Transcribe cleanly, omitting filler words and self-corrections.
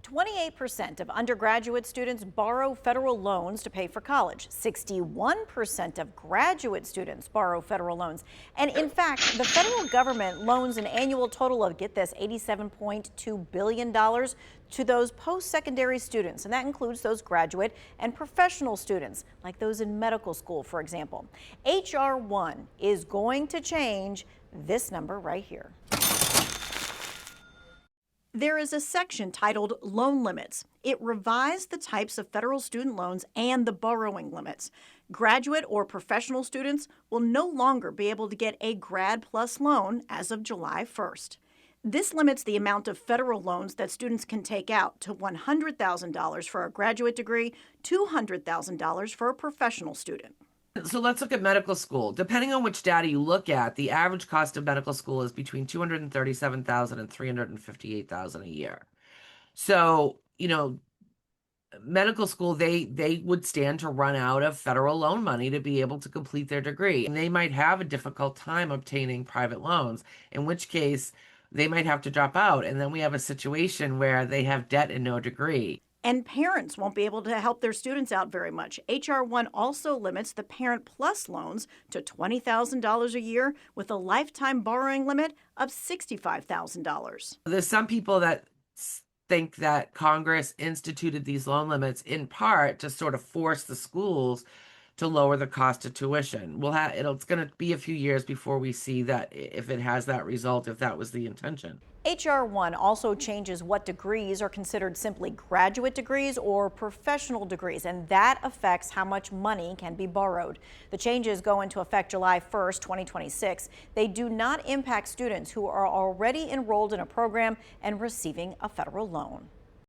28% of undergraduate students borrow federal loans to pay for college. 61% of graduate students borrow federal loans. And in fact, the federal government loans an annual total of, get this, $87.2 billion to those post-secondary students. And that includes those graduate and professional students, like those in medical school, for example. H.R. 1 is going to change this number right here. There is a section titled Loan Limits. It revised the types of federal student loans and the borrowing limits. Graduate or professional students will no longer be able to get a Grad Plus loan as of July 1st. This limits the amount of federal loans that students can take out to $100,000 for a graduate degree, $200,000 for a professional student. So let's look at medical school. Depending on which data you look at, the average cost of medical school is between $237,000 and $358,000 a year. So, medical school, they would stand to run out of federal loan money to be able to complete their degree. And they might have a difficult time obtaining private loans, in which case they might have to drop out. And then we have a situation where they have debt and no degree. And parents won't be able to help their students out very much. H.R. 1 also limits the Parent Plus loans to $20,000 a year with a lifetime borrowing limit of $65,000. There's some people that think that Congress instituted these loan limits in part to sort of force the schools to lower the cost of tuition. It's going to be a few years before we see that, if it has that result, if that was the intention. H.R. 1 also changes what degrees are considered simply graduate degrees or professional degrees, and that affects how much money can be borrowed. The changes go into effect July 1st, 2026. They do not impact students who are already enrolled in a program and receiving a federal loan.